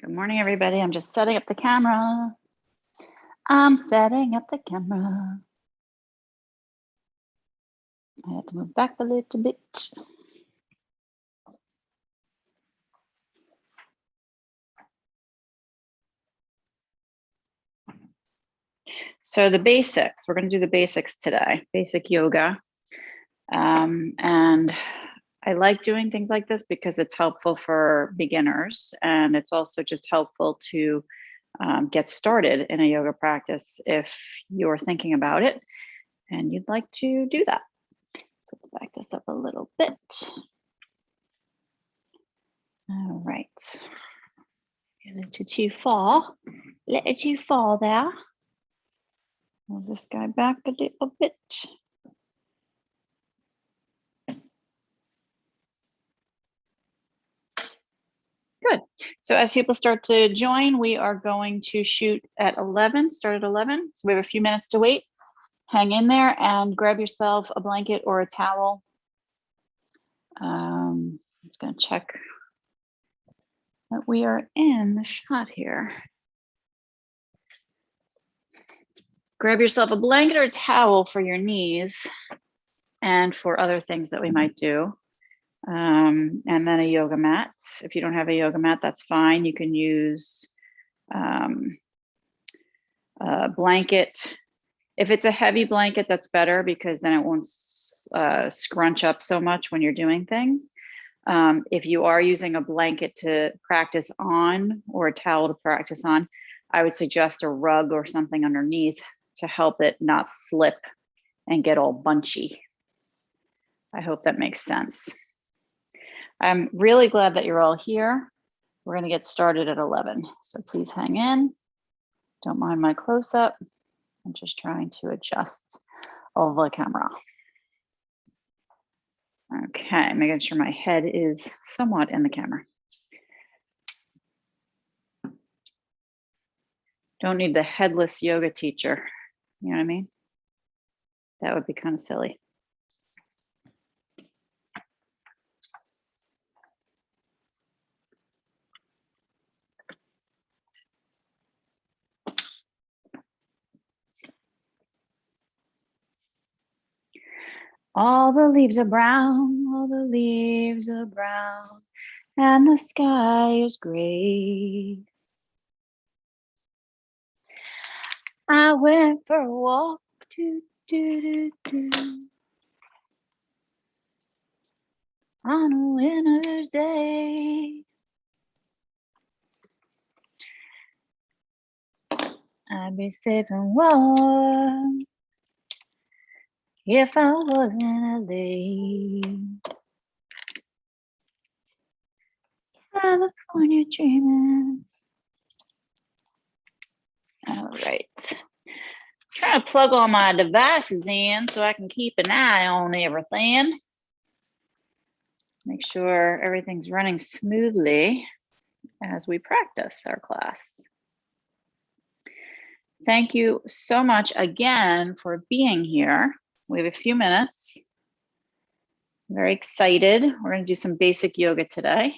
Good morning, everybody. I'm just setting up the camera. I'm setting up the camera. I had to move back a little bit. So the basics, we're going to do the basics today, basic yoga. And I like doing things like this because it's helpful for beginners, and it's also just helpful to get started in a yoga practice if you're thinking about it and you'd like to do that. Let's back this up a little bit. All right. A little too far. Little too far there. Move this guy back a little bit. Good. So as people start to join, we are going to shoot at 11, start at 11. So we have a few minutes to wait. Hang in there and grab yourself a blanket or a towel. I'm just going to check that we are in the shot here. Grab yourself a blanket or a towel for your knees and for other things that we might do. And then a yoga mat. If you don't have a yoga mat, that's fine. You can use a blanket. If it's a heavy blanket, that's better because then it won't scrunch up so much when you're doing things. If you are using a blanket to practice on or a towel to practice on, I would suggest a rug or something underneath to help it not slip and get all bunchy. I hope that makes sense. I'm really glad that you're all here. We're going to get started at 11. So please hang in. Don't mind my close-up. I'm just trying to adjust all the camera. Okay, making sure my head is somewhat in the camera. Don't need the headless yoga teacher. You know what I mean? That would be kind of silly. All the leaves are brown, all the leaves are brown, and the sky is gray. I went for a walk, on a winter's day. I'd be safe and warm if I was in LA. California dreaming. All right. Trying to plug all my devices in so I can keep an eye on everything. Make sure everything's running smoothly as we practice our class. Thank you so much again for being here. We have a few minutes. I'm very excited. We're going to do some basic yoga today.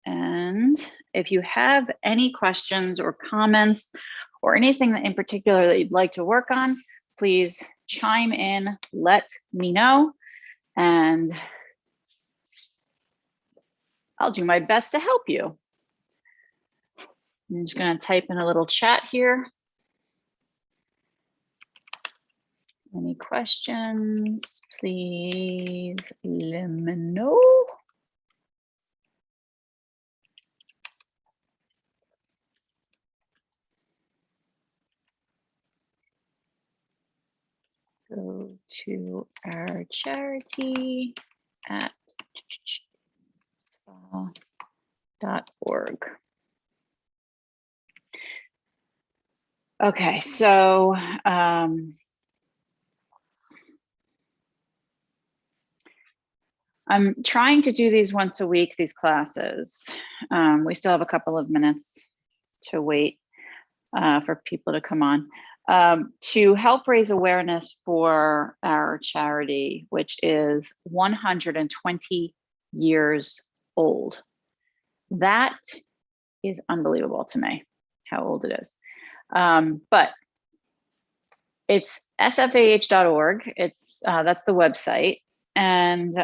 And if you have any questions or comments or anything in particular that you'd like to work on, please chime in, let me know, and I'll do my best to help you. I'm just going to type in a little chat here. Any questions, please let me know. Go to our charity at spa.org. Okay, so I'm trying to do these once a week, these classes. We still have a couple of minutes to wait for people to come on. to help raise awareness for our charity, which is 120 years old. That is unbelievable to me, how old it is. But it's sfah.org. That's the website. And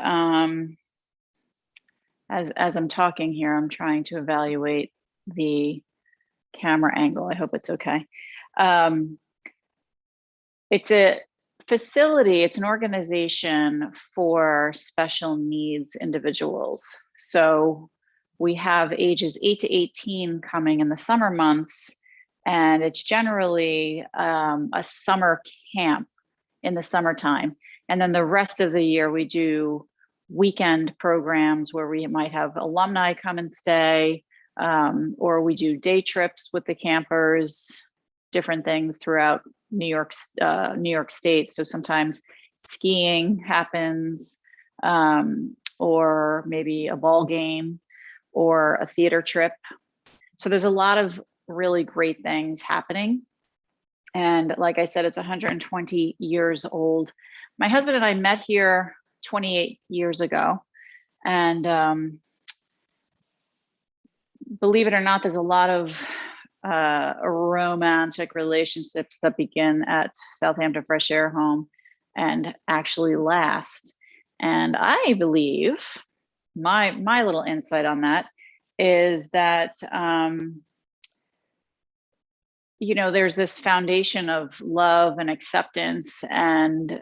as I'm talking here, I'm trying to evaluate the camera angle. I hope it's okay. It's a facility, it's an organization for special needs individuals. So we have ages 8 to 18 coming in the summer months, and it's generally a summer camp in the summertime. And then the rest of the year, we do weekend programs where we might have alumni come and stay, or we do day trips with the campers, different things throughout New York State. So sometimes skiing happens, or maybe a ball game or a theater trip. So there's a lot of really great things happening. And like I said, it's 120 years old. My husband and I met here 28 years ago. And believe it or not, there's a lot of romantic relationships that begin at Southampton Fresh Air Home and actually last. And I believe my little insight on that is that you know, there's this foundation of love and acceptance and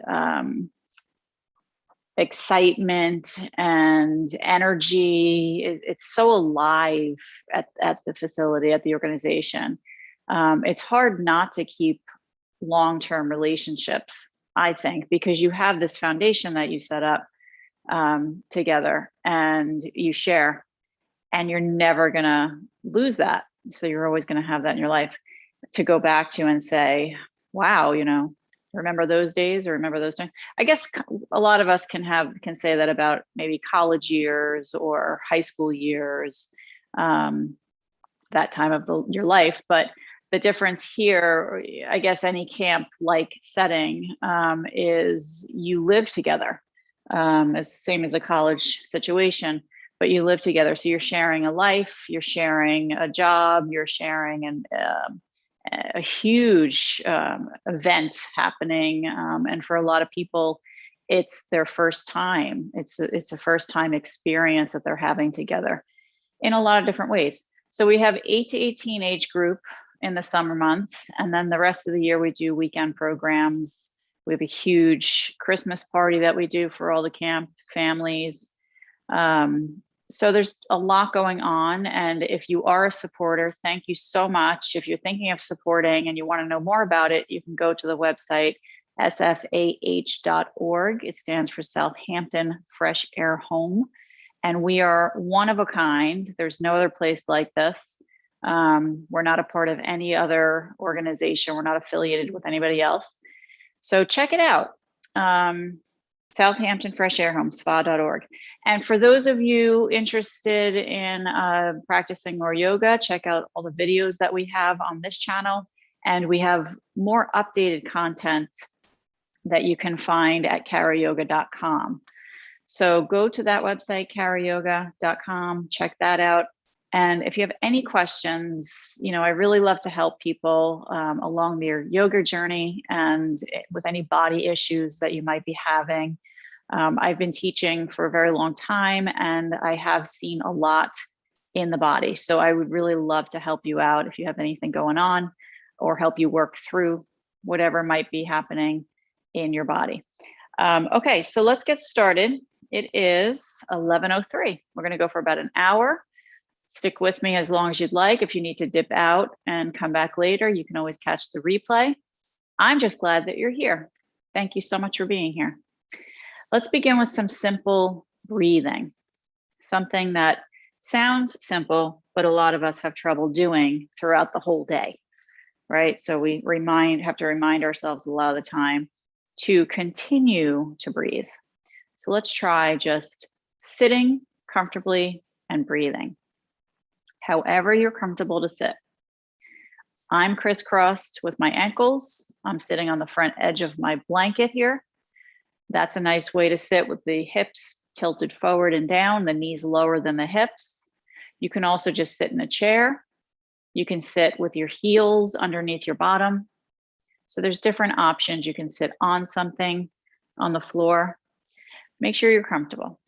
excitement and energy. It's so alive at the facility, at the organization. It's hard not to keep long-term relationships, I think, because you have this foundation that you set up together and you share, and you're never gonna lose that. So you're always gonna have that in your life to go back to and say, wow, you know, remember those days or remember those times. I guess a lot of us can say that about maybe college years or high school years, that time of your life. But the difference here, I guess any camp-like setting, is you live together, as same as a college situation, but you live together. So you're sharing a life, you're sharing a job, you're sharing a huge event happening, and for a lot of people, it's their first time. It's a first time experience that they're having together in a lot of different ways. So we have 8 to 18 age group in the summer months, and then the rest of the year we do weekend programs. We have a huge Christmas party that we do for all the camp families. So there's a lot going on. And if you are a supporter, thank you so much. If you're thinking of supporting and you want to know more about it, you can go to the website, sfah.org. It stands for Southampton Fresh Air Home. And we are one of a kind. There's no other place like this. We're not a part of any other organization. We're not affiliated with anybody else. So check it out. Southampton Fresh Air Home, spa.org. And for those of you interested in practicing more yoga, check out all the videos that we have on this channel. And we have more updated content that you can find at karayoga.com. So go to that website, karayoga.com, check that out. And if you have any questions, you know, I really love to help people along their yoga journey and with any body issues that you might be having. I've been teaching for a very long time, and I have seen a lot in the body. So I would really love to help you out if you have anything going on, or help you work through whatever might be happening in your body. Okay, so let's get started. It is 11:03. We're going to go for about an hour. Stick with me as long as you'd like. If you need to dip out and come back later, you can always catch the replay. I'm just glad that you're here. Thank you so much for being here. Let's begin with some simple breathing, something that sounds simple, but a lot of us have trouble doing throughout the whole day, right? So we have to remind ourselves a lot of the time to continue to breathe. So let's try just sitting comfortably and breathing. However you're comfortable to sit. I'm crisscrossed with my ankles. I'm sitting on the front edge of my blanket here. That's a nice way to sit with the hips tilted forward and down, the knees lower than the hips. You can also just sit in a chair. You can sit with your heels underneath your bottom. So there's different options. You can sit on something, on the floor. Make sure you're comfortable.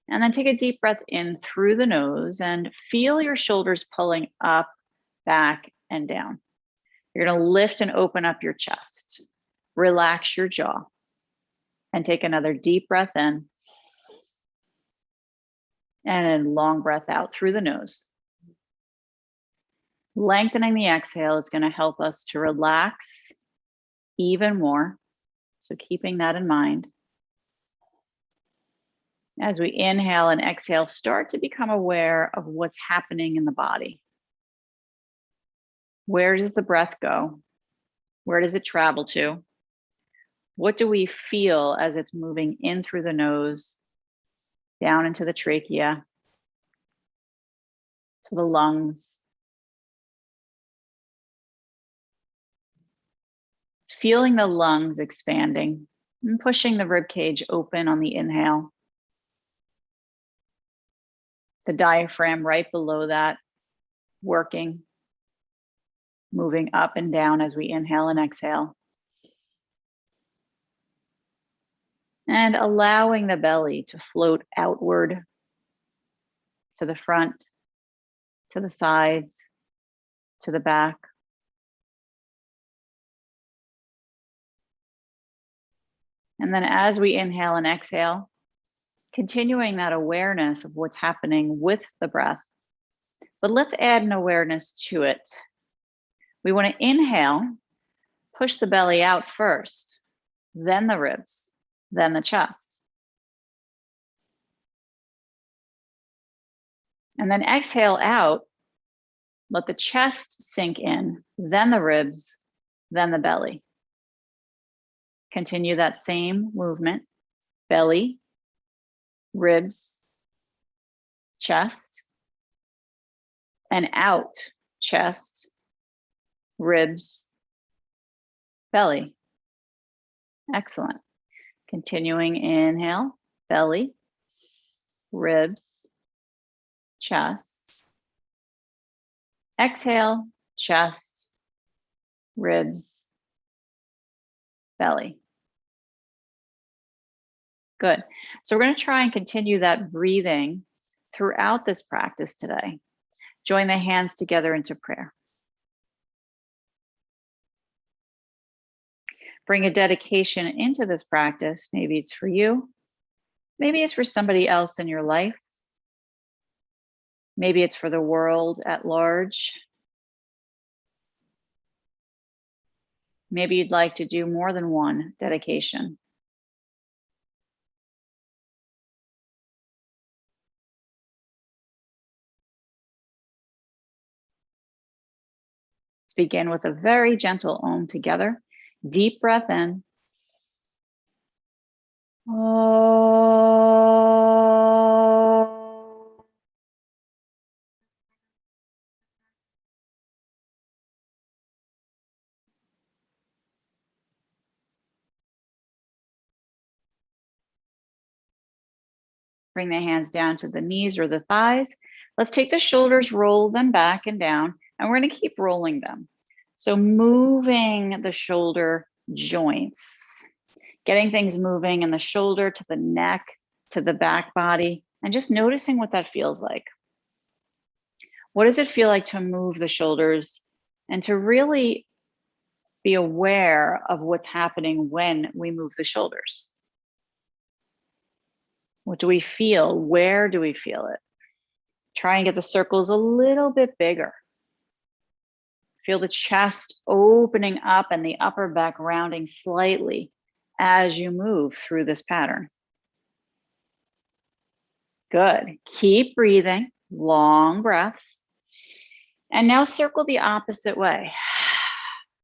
And then take a deep breath in through the nose and feel your shoulders pulling up, back, and down. You're going to lift and open up your chest. Relax your jaw. And take another deep breath in. And a long breath out through the nose. Lengthening the exhale is going to help us to relax even more. So keeping that in mind. As we inhale and exhale, start to become aware of what's happening in the body. Where does the breath go? Where does it travel to? What do we feel as it's moving in through the nose, down into the trachea, to the lungs? Feeling the lungs expanding and pushing the rib cage open on the inhale. The diaphragm right below that, working, moving up and down as we inhale and exhale. And allowing the belly to float outward, to the front, to the sides, to the back. And then as we inhale and exhale, continuing that awareness of what's happening with the breath. But let's add an awareness to it. We want to inhale, push the belly out first, then the ribs, then the chest. And then exhale out, let the chest sink in, then the ribs, then the belly. Continue that same movement, belly, ribs, chest, and out, chest, ribs, belly. Excellent. Continuing inhale, belly, ribs, chest. Exhale, chest, ribs, belly. Good. So we're going to try and continue that breathing throughout this practice today. Join the hands together into prayer. Bring a dedication into this practice. Maybe it's for you. Maybe it's for somebody else in your life. Maybe it's for the world at large. Maybe you'd like to do more than one dedication. Let's begin with a very gentle Om together. Deep breath in. Bring the hands down to the knees or the thighs. Let's take the shoulders, roll them back and down, and we're going to keep rolling them. So moving the shoulder joints, getting things moving in the shoulder to the neck, to the back body, and just noticing what that feels like. What does it feel like to move the shoulders and to really be aware of what's happening when we move the shoulders? What do we feel? Where do we feel it? Try and get the circles a little bit bigger. Feel the chest opening up and the upper back rounding slightly as you move through this pattern. Good. Keep breathing, long breaths. And now circle the opposite way.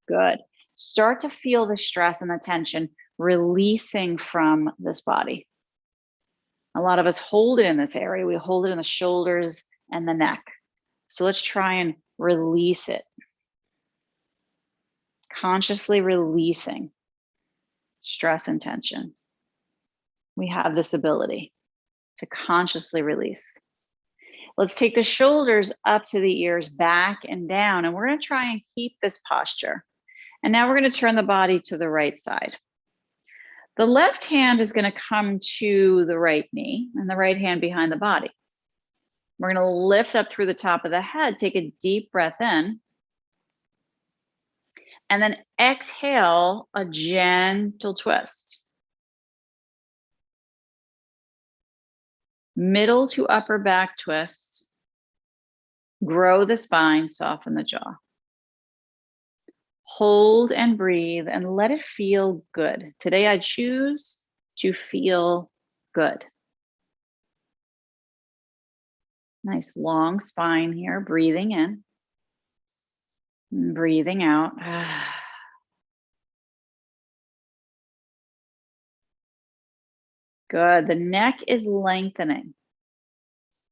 Good. Start to feel the stress and the tension releasing from this body. A lot of us hold it in this area. We hold it in the shoulders and the neck. So let's try and release it. consciously releasing stress and tension. We have this ability to consciously release. Let's take the shoulders up to the ears, back and down, and we're going to try and keep this posture. And now we're going to turn the body to the right side. The left hand is going to come to the right knee and the right hand behind the body. We're going to lift up through the top of the head, take a deep breath in, and then exhale a gentle twist. Middle to upper back twist. Grow the spine, soften the jaw. Hold and breathe and let it feel good. Today I choose to feel good. Nice long spine here, breathing in, and breathing out. Good, the neck is lengthening.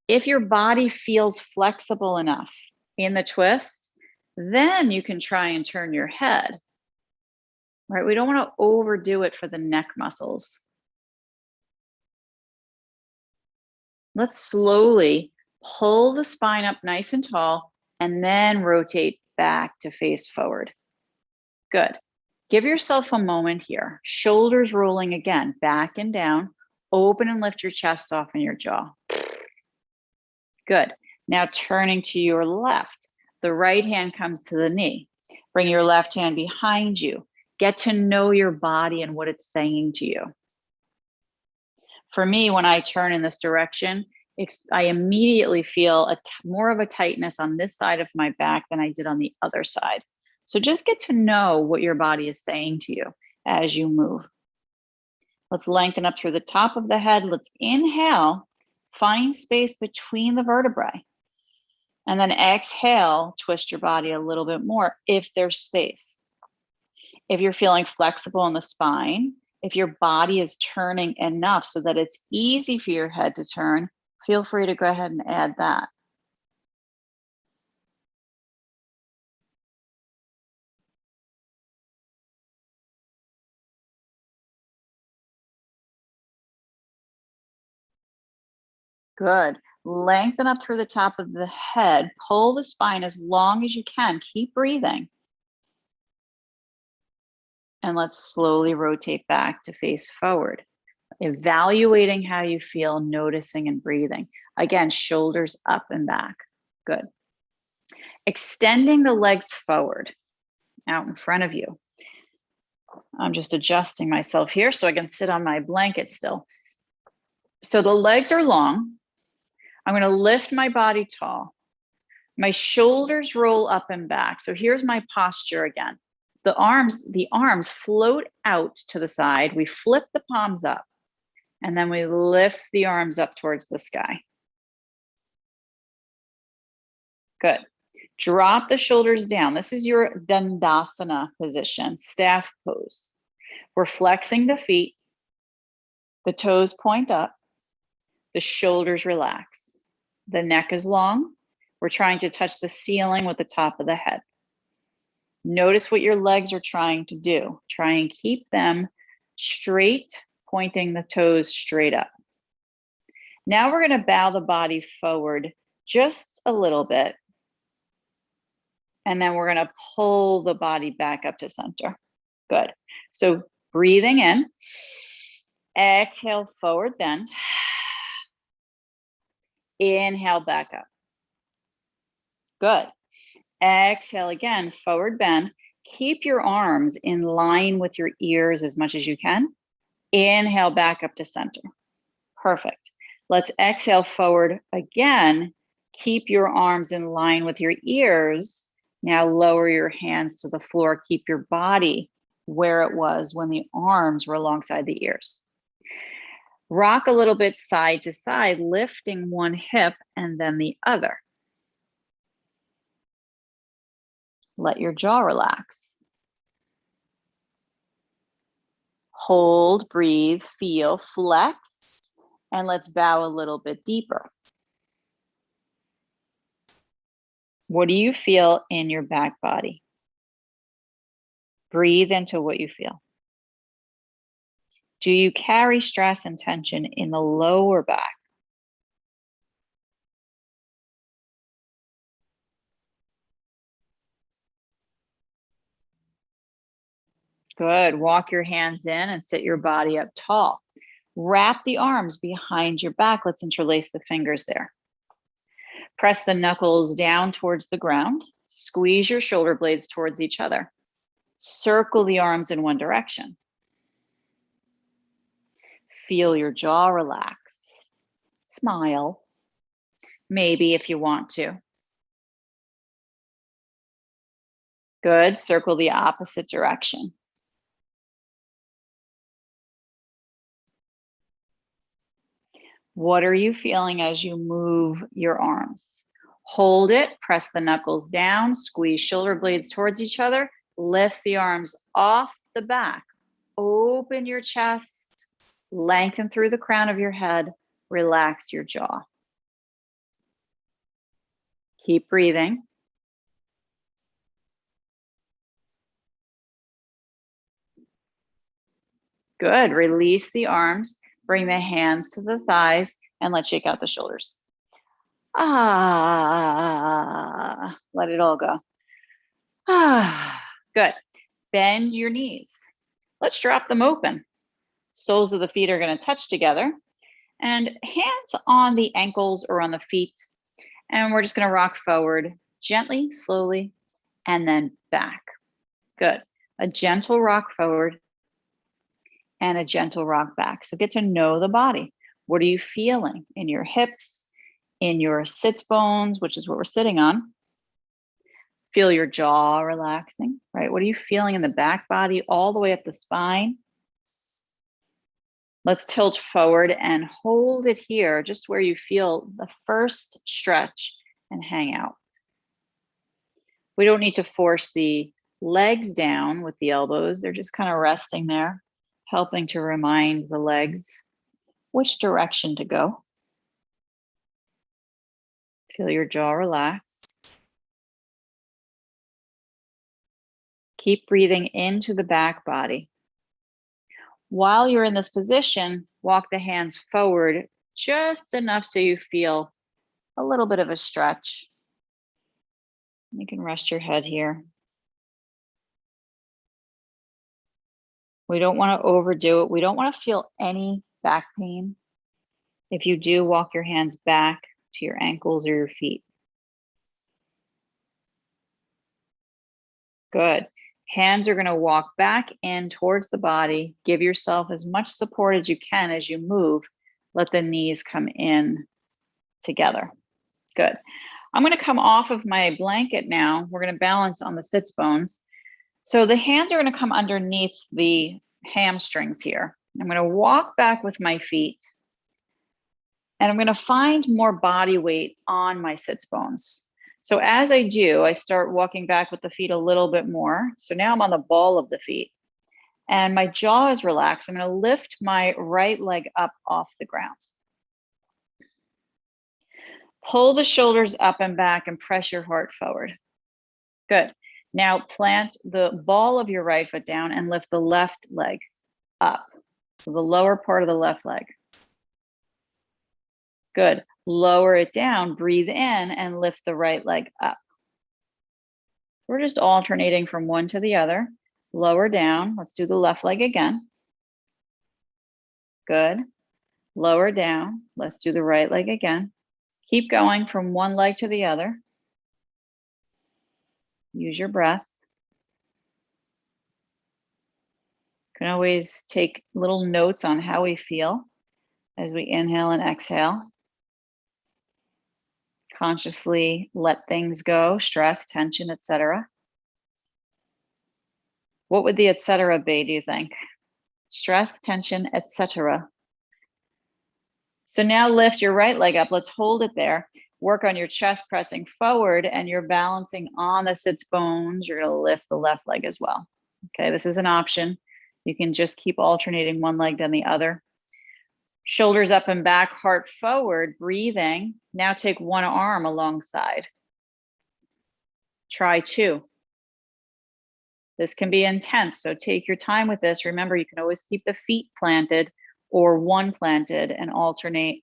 If your body feels flexible enough in the twist, then you can try and turn your head, right? We don't want to overdo it for the neck muscles. Let's slowly pull the spine up nice and tall and then rotate back to face forward. Good. Give yourself a moment here. Shoulders rolling again, back and down. Open and lift your chest, soften your jaw. Good. Now turning to your left. The right hand comes to the knee. Bring your left hand behind you. Get to know your body and what it's saying to you. For me, when I turn in this direction, I immediately feel more of a tightness on this side of my back than I did on the other side. So just get to know what your body is saying to you as you move. Let's lengthen up through the top of the head. Let's inhale, find space between the vertebrae. And then exhale, twist your body a little bit more if there's space. If you're feeling flexible in the spine, if your body is turning enough so that it's easy for your head to turn, feel free to go ahead and add that. Good. Lengthen up through the top of the head. Pull the spine as long as you can. Keep breathing. And let's slowly rotate back to face forward. Evaluating how you feel, noticing and breathing. Again, shoulders up and back. Good. Extending the legs forward, out in front of you. I'm just adjusting myself here so I can sit on my blanket still. So the legs are long. I'm going to lift my body tall. My shoulders roll up and back. So here's my posture again. The arms float out to the side. We flip the palms up and then we lift the arms up towards the sky. Good. Drop the shoulders down. This is your Dandasana position, staff pose. We're flexing the feet. The toes point up. The shoulders relax. The neck is long. We're trying to touch the ceiling with the top of the head. Notice what your legs are trying to do. Try and keep them straight, pointing the toes straight up. Now we're going to bow the body forward just a little bit. And then we're going to pull the body back up to center. Good. So breathing in. Exhale, forward bend. Inhale, back up. Good. Exhale again, forward bend. Keep your arms in line with your ears as much as you can. Inhale, back up to center. Perfect. Let's exhale forward again. Keep your arms in line with your ears. Now lower your hands to the floor. Keep your body where it was when the arms were alongside the ears. Rock a little bit side to side, lifting one hip and then the other. Let your jaw relax. Hold, breathe, feel, flex, and let's bow a little bit deeper. What do you feel in your back body? Breathe into what you feel. Do you carry stress and tension in the lower back? Good. Walk your hands in and sit your body up tall. Wrap the arms behind your back. Let's interlace the fingers there. Press the knuckles down towards the ground. Squeeze your shoulder blades towards each other. Circle the arms in one direction. Feel your jaw relax. Smile, maybe if you want to. Good. Circle the opposite direction. What are you feeling as you move your arms? Hold it, press the knuckles down, squeeze shoulder blades towards each other, lift the arms off the back, open your chest, lengthen through the crown of your head, relax your jaw. Keep breathing. Good. Release the arms, bring the hands to the thighs, and let's shake out the shoulders. Let it all go. Good. Bend your knees. Let's drop them open. Soles of the feet are going to touch together, and hands on the ankles or on the feet. And we're just going to rock forward gently, slowly, and then back. Good. A gentle rock forward and a gentle rock back. So get to know the body. What are you feeling in your hips, in your sits bones, which is what we're sitting on? Feel your jaw relaxing, right? What are you feeling in the back body all the way up the spine? Let's tilt forward and hold it here, just where you feel the first stretch, and hang out. We don't need to force the legs down with the elbows. They're just kind of resting there, helping to remind the legs which direction to go. Feel your jaw relax. Keep breathing into the back body. While you're in this position, walk the hands forward just enough so you feel a little bit of a stretch. You can rest your head here. We don't want to overdo it. We don't want to feel any back pain. If you do, walk your hands back to your ankles or your feet. Good. Hands are going to walk back in towards the body. Give yourself as much support as you can as you move. Let the knees come in together. Good. I'm going to come off of my blanket now. We're going to balance on the sits bones. So the hands are going to come underneath the hamstrings here. I'm going to walk back with my feet. And I'm going to find more body weight on my sits bones. So as I do, I start walking back with the feet a little bit more. So now I'm on the ball of the feet and my jaw is relaxed. I'm going to lift my right leg up off the ground. Pull the shoulders up and back and press your heart forward. Good. Now plant the ball of your right foot down and lift the left leg up. So the lower part of the left leg. Good. Lower it down, breathe in and lift the right leg up. We're just alternating from one to the other. Lower down. Let's do the left leg again. Good. Lower down. Let's do the right leg again. Keep going from one leg to the other. Use your breath. You can always take little notes on how we feel as we inhale and exhale. Consciously let things go, stress, tension, etc. What would the etc. be, do you think? Stress, tension, etc. So now lift your right leg up. Let's hold it there. Work on your chest pressing forward and you're balancing on the sits bones. You're going to lift the left leg as well. Okay, this is an option. You can just keep alternating one leg then the other. Shoulders up and back, heart forward, breathing. Now take one arm alongside. Try two. This can be intense, so take your time with this. Remember, you can always keep the feet planted or one planted and alternate.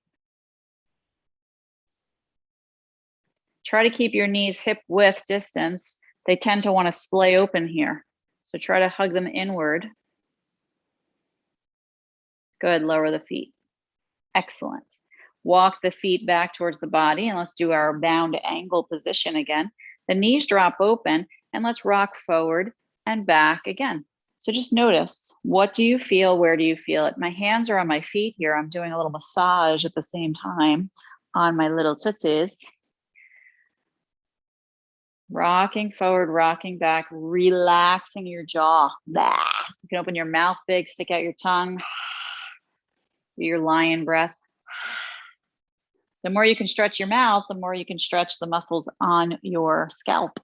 Try to keep your knees hip width distance. They tend to want to splay open here. So try to hug them inward. Good, lower the feet. Excellent. Walk the feet back towards the body, and let's do our bound angle position again. The knees drop open, and let's rock forward and back again. So just notice, what do you feel? Where do you feel it? My hands are on my feet here. I'm doing a little massage at the same time on my little tootsies. Rocking forward, rocking back, relaxing your jaw. Blah. You can open your mouth big, stick out your tongue. Do your lion breath. The more you can stretch your mouth, the more you can stretch the muscles on your scalp.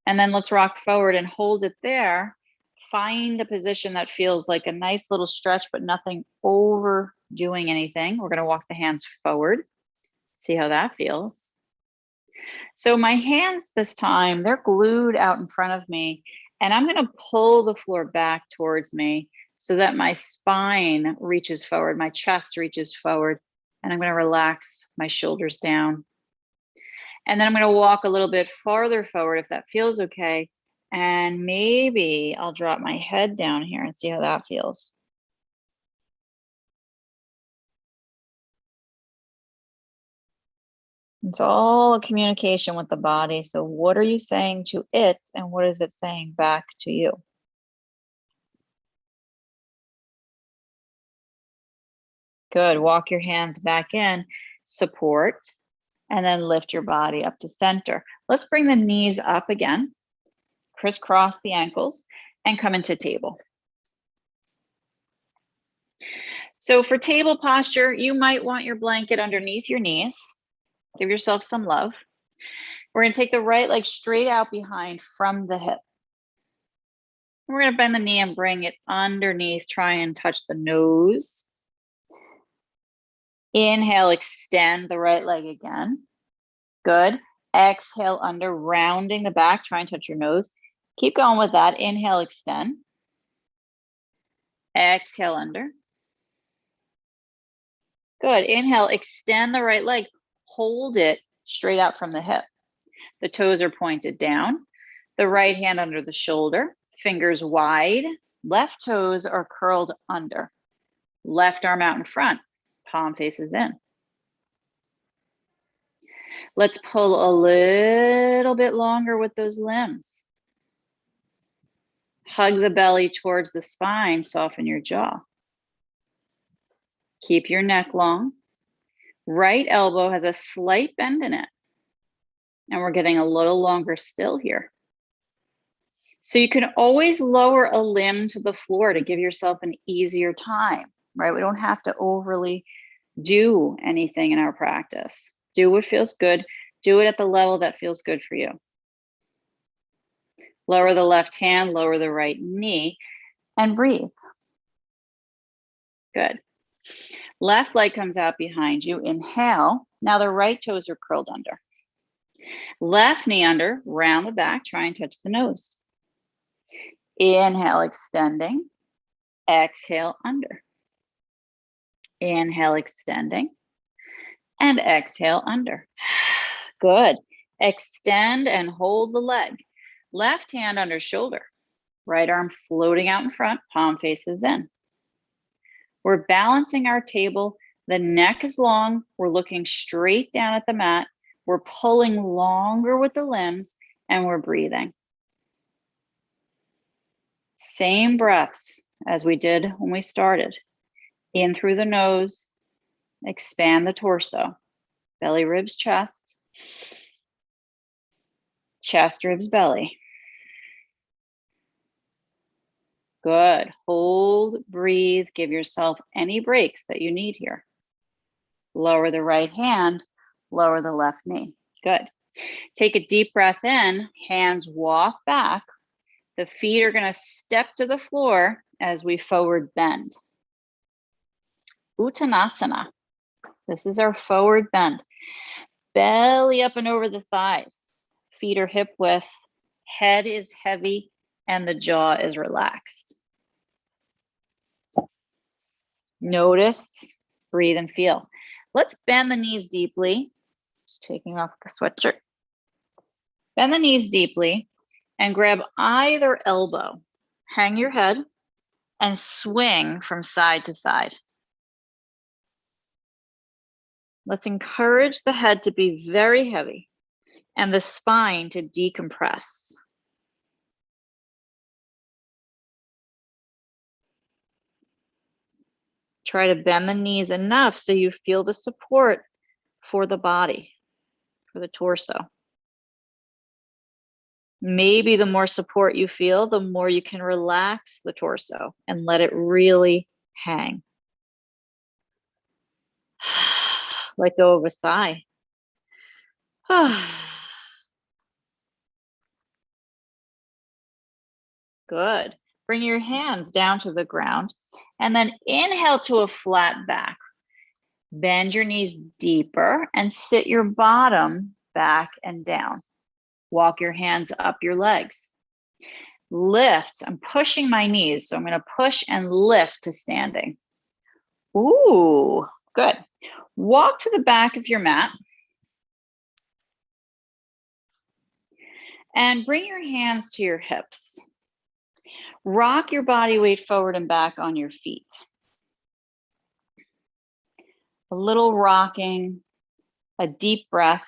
And then let's rock forward and hold it there. Find a position that feels like a nice little stretch, but nothing overdoing anything. We're going to walk the hands forward. See how that feels. So my hands this time, they're glued out in front of me, and I'm going to pull the floor back towards me so that my spine reaches forward, my chest reaches forward, and I'm going to relax my shoulders down. And then I'm going to walk a little bit farther forward if that feels okay. And maybe I'll drop my head down here and see how that feels. It's all a communication with the body. So what are you saying to it, and what is it saying back to you? Good. Walk your hands back in, support, and then lift your body up to center. Let's bring the knees up again, crisscross the ankles, and come into table. So for table posture, you might want your blanket underneath your knees. Give yourself some love. We're going to take the right leg straight out behind from the hip. We're going to bend the knee and bring it underneath. Try and touch the nose. Inhale, extend the right leg again. Good. Exhale under, rounding the back. Try and touch your nose. Keep going with that. Inhale, extend. Exhale under. Good. Inhale, extend the right leg. Hold it straight out from the hip. The toes are pointed down. The right hand under the shoulder. Fingers wide. Left toes are curled under. Left arm out in front. Palm faces in. Let's pull a little bit longer with those limbs. Hug the belly towards the spine, soften your jaw. Keep your neck long. Right elbow has a slight bend in it. And we're getting a little longer still here. So you can always lower a limb to the floor to give yourself an easier time, right? We don't have to overly do anything in our practice. Do what feels good. Do it at the level that feels good for you. Lower the left hand, lower the right knee, and breathe. Good. Left leg comes out behind you. Inhale. Now the right toes are curled under. Left knee under, round the back, try and touch the nose. Inhale, extending. Exhale, under. Inhale, extending. And exhale, under. Good. Extend and hold the leg. Left hand under shoulder. Right arm floating out in front, palm faces in. We're balancing our table. The neck is long. We're looking straight down at the mat. We're pulling longer with the limbs, and we're breathing. Same breaths as we did when we started. In through the nose, expand the torso. Belly, ribs, chest. Chest, ribs, belly. Good. Hold, breathe, give yourself any breaks that you need here. Lower the right hand, lower the left knee. Good. Take a deep breath in, hands walk back. The feet are going to step to the floor as we forward bend. Uttanasana. This is our forward bend. Belly up and over the thighs. Feet are hip width. Head is heavy and the jaw is relaxed. Notice, breathe, and feel. Let's bend the knees deeply. Just taking off the sweatshirt. Bend the knees deeply and grab either elbow. Hang your head and swing from side to side. Let's encourage the head to be very heavy and the spine to decompress. Try to bend the knees enough so you feel the support for the body, for the torso. Maybe the more support you feel, the more you can relax the torso and let it really hang. Let go of a sigh. Good. Bring your hands down to the ground and then inhale to a flat back. Bend your knees deeper and sit your bottom back and down. Walk your hands up your legs. Lift. I'm pushing my knees, so I'm going to push and lift to standing. Ooh, good. Walk to the back of your mat. And bring your hands to your hips. Rock your body weight forward and back on your feet. A little rocking, a deep breath,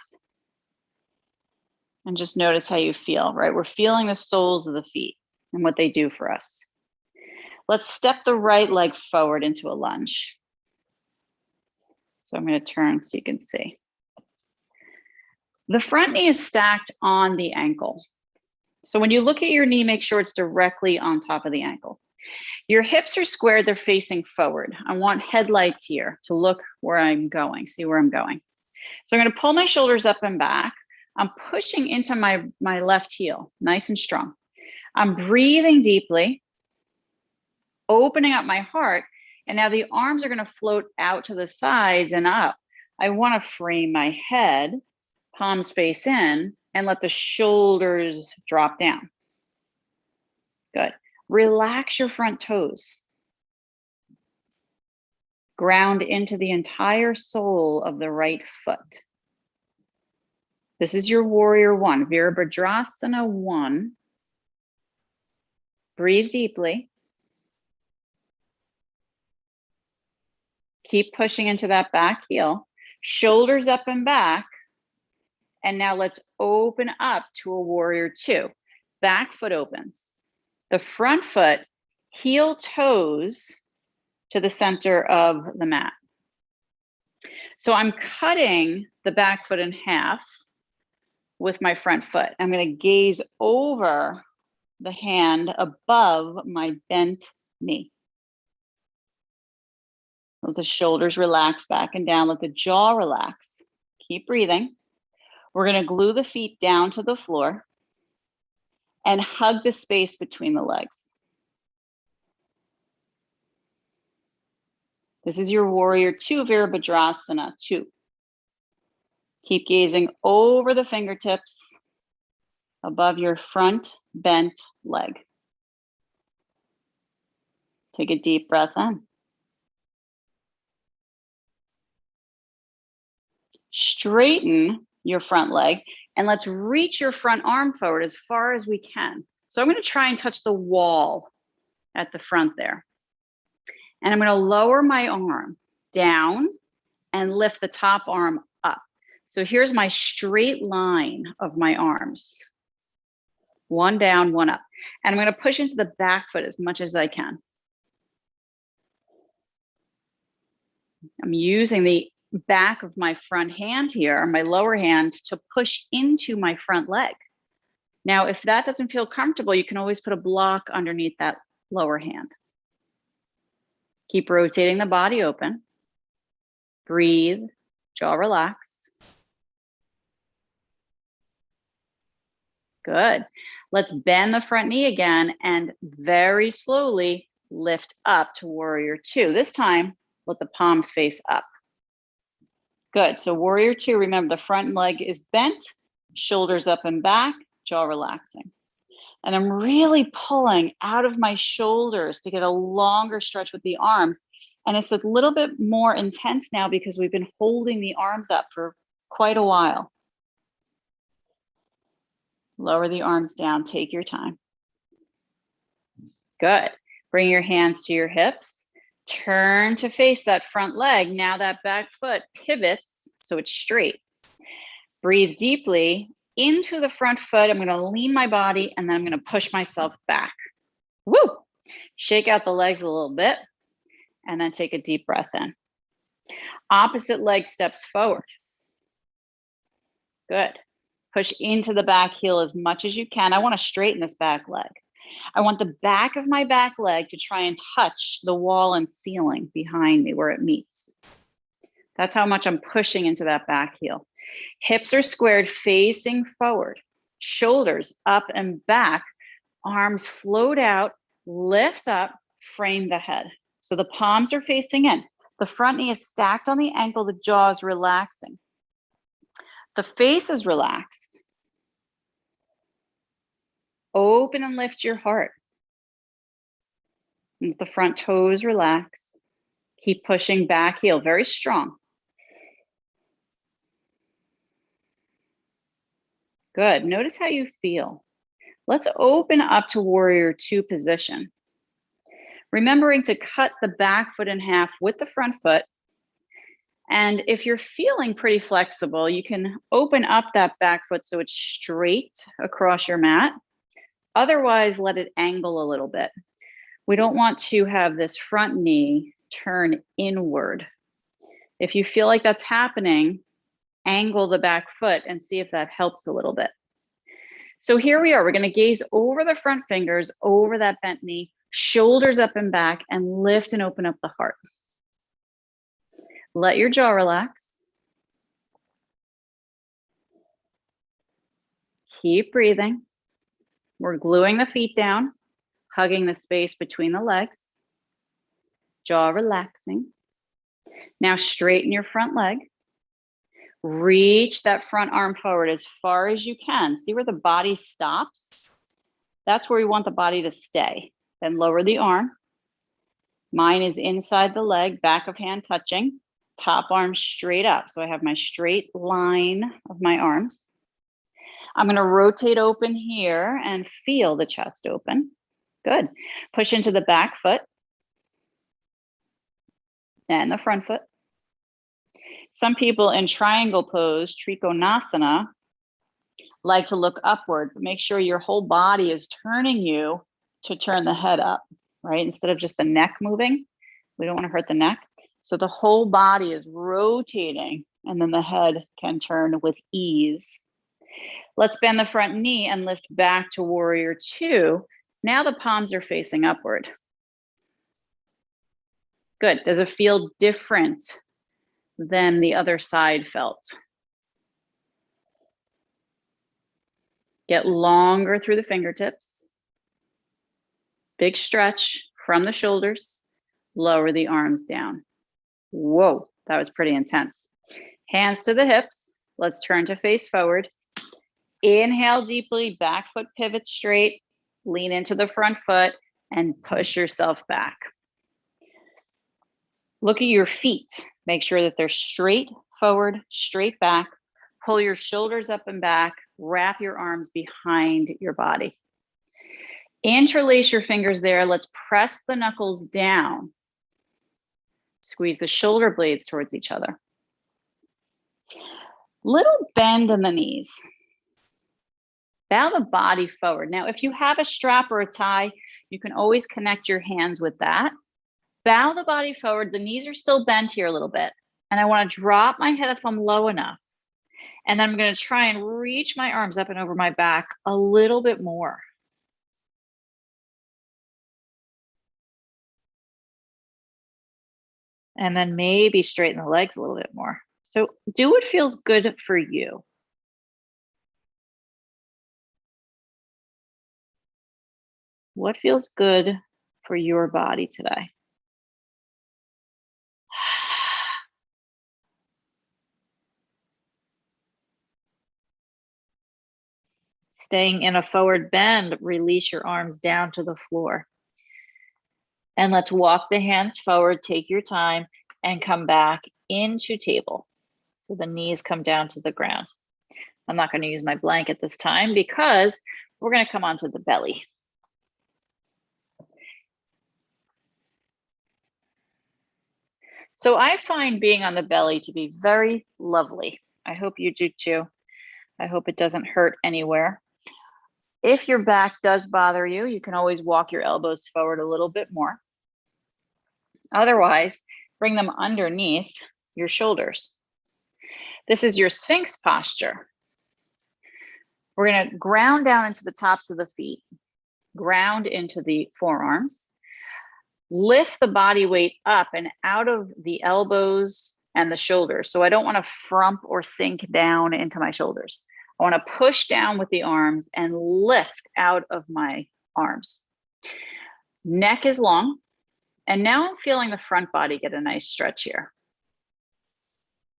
and just notice how you feel, right? We're feeling the soles of the feet and what they do for us. Let's step the right leg forward into a lunge. So I'm going to turn so you can see. The front knee is stacked on the ankle. So when you look at your knee, make sure it's directly on top of the ankle. Your hips are squared, they're facing forward. I want headlights here to look where I'm going, see where I'm going. So I'm going to pull my shoulders up and back. I'm pushing into my left heel, nice and strong. I'm breathing deeply, opening up my heart, and now the arms are going to float out to the sides and up. I want to frame my head, palms face in, and let the shoulders drop down. Good. Relax your front toes. Ground into the entire sole of the right foot. This is your warrior one, Virabhadrasana 1. Breathe deeply. Keep pushing into that back heel. Shoulders up and back. And now let's open up to a warrior 2. Back foot opens. The front foot, heel toes to the center of the mat. So I'm cutting the back foot in half with my front foot. I'm going to gaze over the hand above my bent knee. Let the shoulders relax back and down. Let the jaw relax. Keep breathing. We're going to glue the feet down to the floor and hug the space between the legs. This is your warrior 2, Virabhadrasana 2. Keep gazing over the fingertips above your front bent leg. Take a deep breath in. Straighten your front leg and let's reach your front arm forward as far as we can. So I'm going to try and touch the wall at the front there. And I'm going to lower my arm down and lift the top arm up. So here's my straight line of my arms. One down, one up. And I'm going to push into the back foot as much as I can. I'm using the back of my front hand here, my lower hand, to push into my front leg. Now, if that doesn't feel comfortable, you can always put a block underneath that lower hand. Keep rotating the body open. Breathe, jaw relaxed. Good. Let's bend the front knee again and very slowly lift up to warrior 2. This time, let the palms face up. Good. So warrior 2, remember the front leg is bent, shoulders up and back, jaw relaxing. And I'm really pulling out of my shoulders to get a longer stretch with the arms. And it's a little bit more intense now because we've been holding the arms up for quite a while. Lower the arms down, take your time. Good. Bring your hands to your hips. Turn to face that front leg. Now that back foot pivots so it's straight. Breathe deeply into the front foot. I'm going to lean my body and then I'm going to push myself back. Woo! Shake out the legs a little bit and then take a deep breath in. Opposite leg steps forward. Good. Push into the back heel as much as you can. I want to straighten this back leg. I want the back of my back leg to try and touch the wall and ceiling behind me where it meets. That's how much I'm pushing into that back heel. Hips are squared, facing forward. Shoulders up and back. Arms float out, lift up, frame the head. So the palms are facing in. The front knee is stacked on the ankle. The jaw is relaxing. The face is relaxed. Open and lift your heart. Let the front toes relax. Keep pushing back heel, very strong. Good. Notice how you feel. Let's open up to warrior two position. Remembering to cut the back foot in half with the front foot. And if you're feeling pretty flexible, you can open up that back foot so it's straight across your mat. Otherwise, let it angle a little bit. We don't want to have this front knee turn inward. If you feel like that's happening, angle the back foot and see if that helps a little bit. So here we are. We're going to gaze over the front fingers, over that bent knee, shoulders up and back, and lift and open up the heart. Let your jaw relax. Keep breathing. We're gluing the feet down, hugging the space between the legs. Jaw relaxing. Now straighten your front leg. Reach that front arm forward as far as you can. See where the body stops? That's where we want the body to stay. Then lower the arm. Mine is inside the leg, back of hand touching, top arm straight up. So I have my straight line of my arms. I'm going to rotate open here and feel the chest open. Good. Push into the back foot and the front foot. Some people in triangle pose, Trikonasana, like to look upward, but make sure your whole body is turning you to turn the head up, right? Instead of just the neck moving. We don't want to hurt the neck. So the whole body is rotating and then the head can turn with ease. Let's bend the front knee and lift back to warrior two. Now the palms are facing upward. Good. Does it feel different than the other side felt? Get longer through the fingertips. Big stretch from the shoulders. Lower the arms down. Whoa, that was pretty intense. Hands to the hips. Let's turn to face forward. Inhale deeply, back foot pivot straight. Lean into the front foot and push yourself back. Look at your feet. Make sure that they're straight forward, straight back. Pull your shoulders up and back. Wrap your arms behind your body. Interlace your fingers there. Let's press the knuckles down. Squeeze the shoulder blades towards each other. Little bend in the knees. Bow the body forward. Now, if you have a strap or a tie, you can always connect your hands with that. Bow the body forward. The knees are still bent here a little bit. And I want to drop my head if I'm low enough. And then I'm going to try and reach my arms up and over my back a little bit more. And then maybe straighten the legs a little bit more. So do what feels good for you. What feels good for your body today? Staying in a forward bend, release your arms down to the floor. And let's walk the hands forward, take your time, and come back into table. So the knees come down to the ground. I'm not going to use my blanket this time because we're going to come onto the belly. So I find being on the belly to be very lovely. I hope you do too. I hope it doesn't hurt anywhere. If your back does bother you, you can always walk your elbows forward a little bit more. Otherwise, bring them underneath your shoulders. This is your Sphinx posture. We're going to ground down into the tops of the feet, ground into the forearms, lift the body weight up and out of the elbows and the shoulders. So I don't want to frump or sink down into my shoulders. I want to push down with the arms and lift out of my arms. Neck is long. And now I'm feeling the front body get a nice stretch here.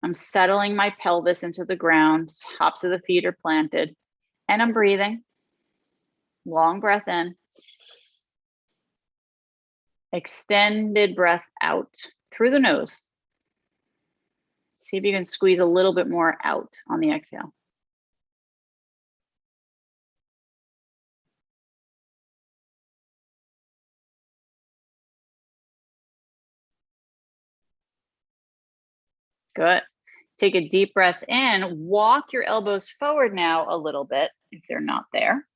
I'm settling my pelvis into the ground, tops of the feet are planted, and I'm breathing. Long breath in. Extended breath out through the nose. See if you can squeeze a little bit more out on the exhale. Good. Take a deep breath in. Walk your elbows forward now a little bit if they're not there.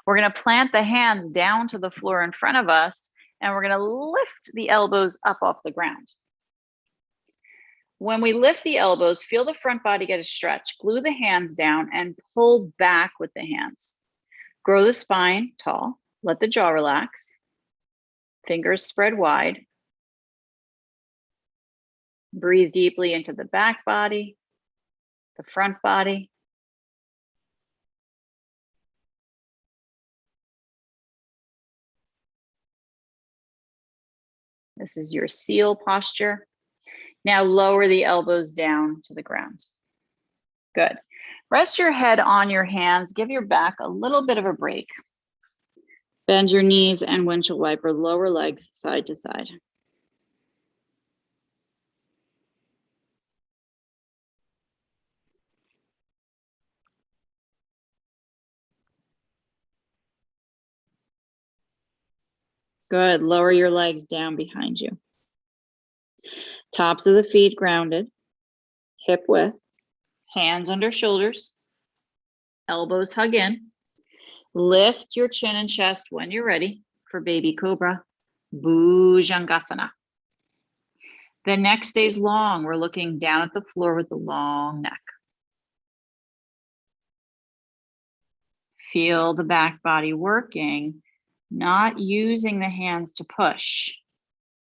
We're going to plant the hands down to the floor in front of us, and we're going to lift the elbows up off the ground. When we lift the elbows, feel the front body get a stretch. Glue the hands down and pull back with the hands. Grow the spine tall. Let the jaw relax. Fingers spread wide. Breathe deeply into the back body, the front body. This is your seal posture. Now lower the elbows down to the ground. Good. Rest your head on your hands. Give your back a little bit of a break. Bend your knees and windshield wiper lower legs side to side. Good. Lower your legs down behind you. Tops of the feet grounded, hip width, hands under shoulders, elbows hug in. Lift your chin and chest when you're ready for baby cobra, Bhujangasana. The neck stays long. We're looking down at the floor with a long neck. Feel the back body working, not using the hands to push.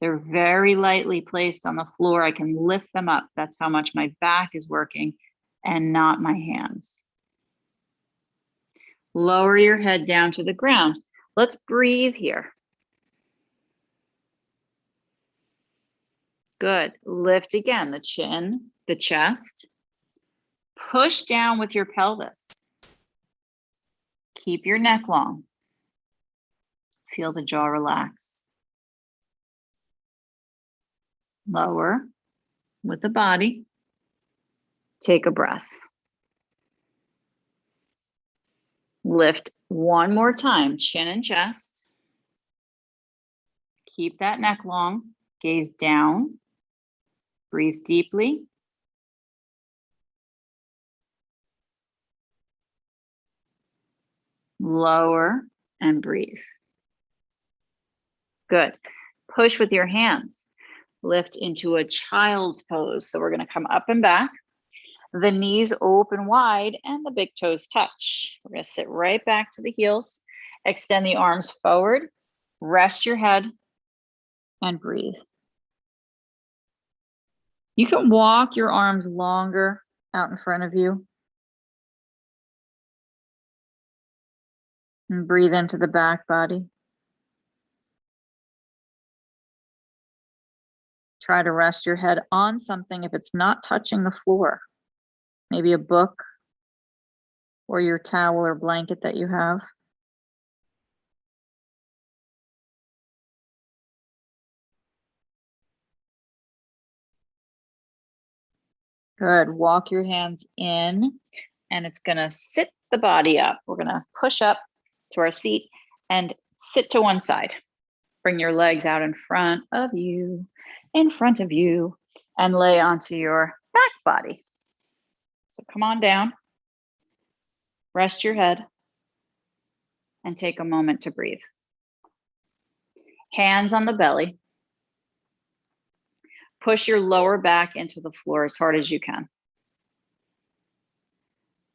They're very lightly placed on the floor. I can lift them up. That's how much my back is working and not my hands. Lower your head down to the ground. Let's breathe here. Good. Lift again, the chin, the chest. Push down with your pelvis. Keep your neck long. Feel the jaw relax. Lower with the body. Take a breath. Lift one more time, chin and chest. Keep that neck long. Gaze down. Breathe deeply. Lower and breathe. Good. Push with your hands. Lift into a child's pose. So we're going to come up and back. The knees open wide and the big toes touch. We're going to sit right back to the heels. Extend the arms forward. Rest your head and breathe. You can walk your arms longer out in front of you. And breathe into the back body. Try to rest your head on something if it's not touching the floor. Maybe a book, or your towel or blanket that you have. Good. Walk your hands in, and it's going to sit the body up. We're going to push up to our seat and sit to one side. Bring your legs out in front of you, and lay onto your back body. So come on down, rest your head, and take a moment to breathe. Hands on the belly. Push your lower back into the floor as hard as you can.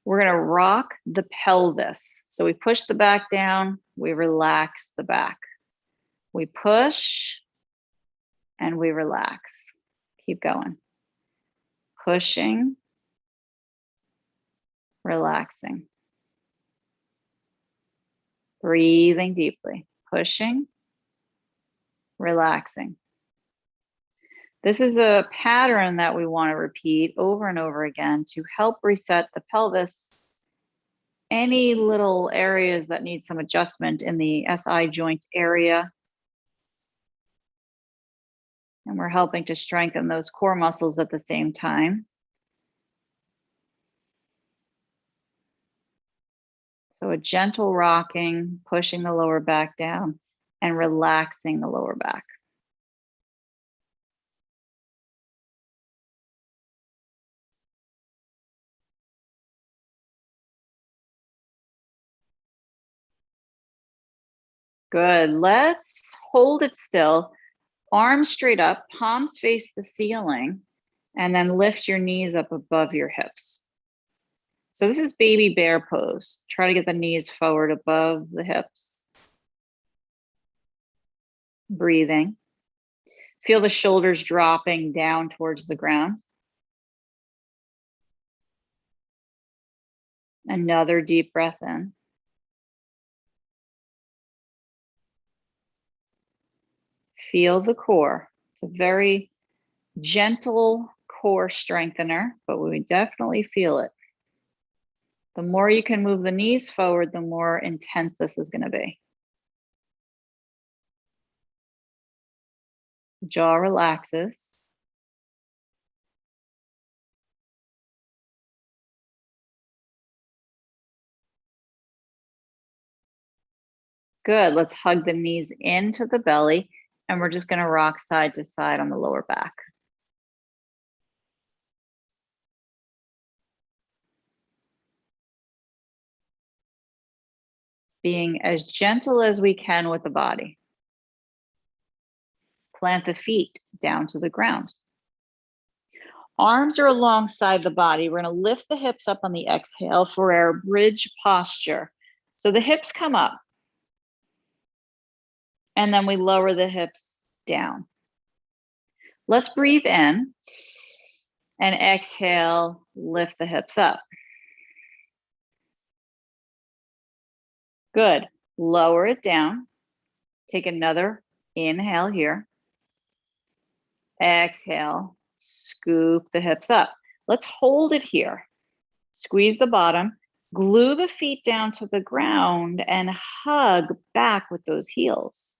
We're going to rock the pelvis. So we push the back down, we relax the back. We push and we relax. Keep going. Pushing, relaxing. Breathing deeply. Pushing, relaxing. This is a pattern that we want to repeat over and over again to help reset the pelvis. Any little areas that need some adjustment in the SI joint area. And we're helping to strengthen those core muscles at the same time. So a gentle rocking, pushing the lower back down and relaxing the lower back. Good. Let's hold it still. Arms straight up, palms face the ceiling, and then lift your knees up above your hips. So this is baby bear pose. Try to get the knees forward above the hips. Breathing. Feel the shoulders dropping down towards the ground. Another deep breath in. Feel the core. It's a very gentle core strengthener, but we definitely feel it. The more you can move the knees forward, the more intense this is going to be. Jaw relaxes. Good. Let's hug the knees into the belly, and we're just going to rock side to side on the lower back. Being as gentle as we can with the body. Plant the feet down to the ground. Arms are alongside the body. We're going to lift the hips up on the exhale for our bridge posture. So the hips come up. And then we lower the hips down. Let's breathe in and exhale, lift the hips up. Good. Lower it down. Take another inhale here. Exhale, scoop the hips up. Let's hold it here. Squeeze the bottom, glue the feet down to the ground and hug back with those heels.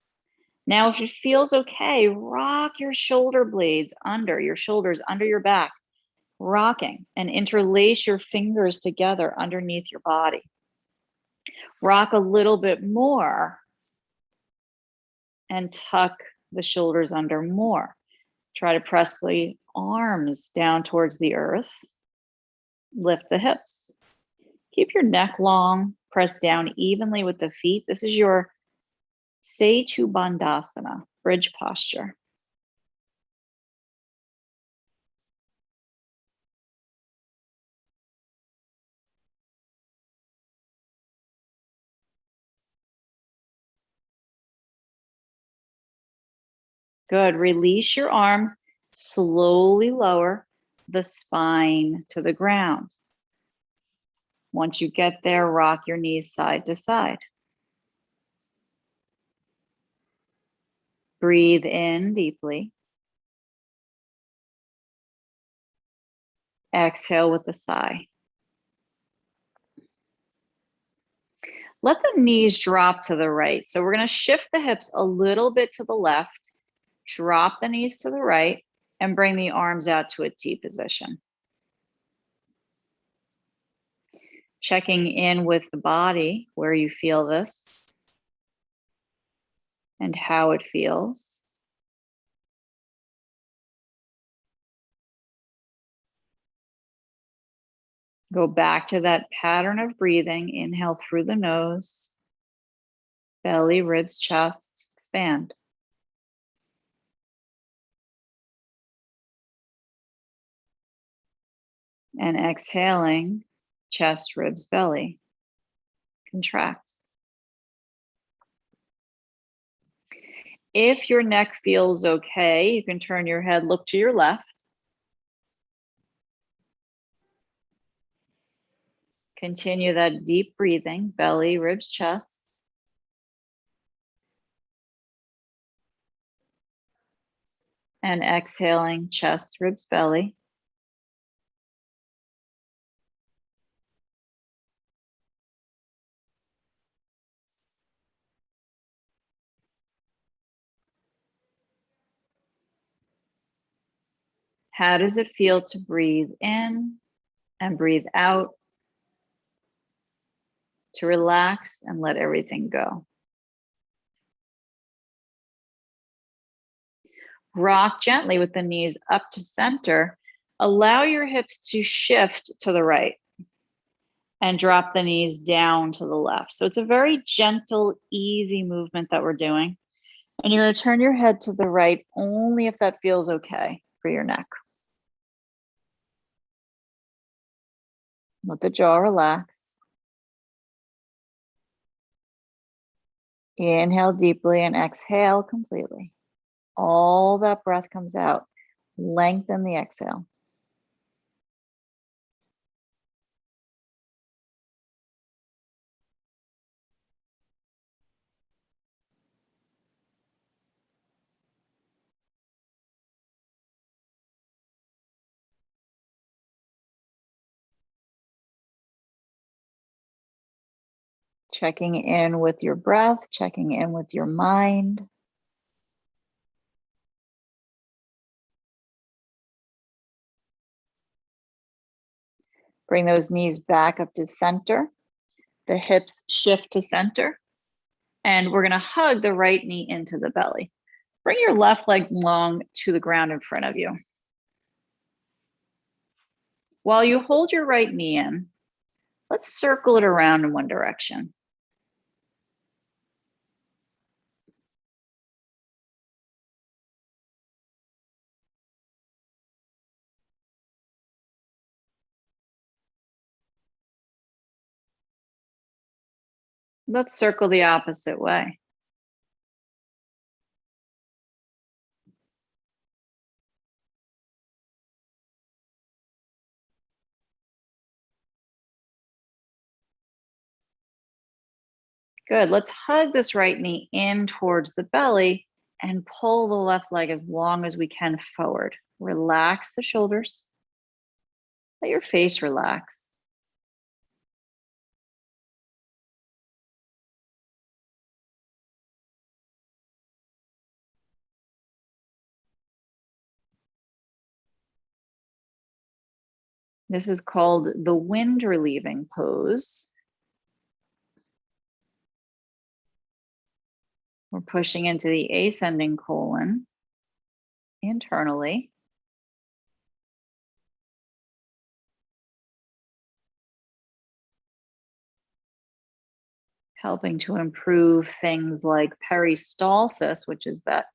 Now, if it feels okay, rock your shoulder blades under, your shoulders under your back, rocking, and interlace your fingers together underneath your body. Rock a little bit more and tuck the shoulders under more. Try to press the arms down towards the earth. Lift the hips. Keep your neck long, press down evenly with the feet. This is your Setu Bandhasana, bridge posture. Good. Release your arms. Slowly lower the spine to the ground. Once you get there, rock your knees side to side. Breathe in deeply. Exhale with a sigh. Let the knees drop to the right. So we're going to shift the hips a little bit to the left, drop the knees to the right, and bring the arms out to a T position. Checking in with the body where you feel this and how it feels. Go back to that pattern of breathing. Inhale through the nose, belly, ribs, chest, expand. And exhaling, chest, ribs, belly, contract. If your neck feels okay, you can turn your head, look to your left. Continue that deep breathing, belly, ribs, chest. And exhaling, chest, ribs, belly. How does it feel to breathe in and breathe out? To relax and let everything go. Rock gently with the knees up to center. Allow your hips to shift to the right and drop the knees down to the left. So it's a very gentle, easy movement that we're doing. And you're going to turn your head to the right only if that feels okay for your neck. Let the jaw relax. Inhale deeply and exhale completely. All that breath comes out. Lengthen the exhale. Checking in with your breath, checking in with your mind. Bring those knees back up to center. The hips shift to center. And we're going to hug the right knee into the belly. Bring your left leg long to the ground in front of you. While you hold your right knee in, let's circle it around in one direction. Let's circle the opposite way. Good. Let's hug this right knee in towards the belly and pull the left leg as long as we can forward. Relax the shoulders. Let your face relax. This is called the wind relieving pose. We're pushing into the ascending colon internally. Helping to improve things like peristalsis, which is that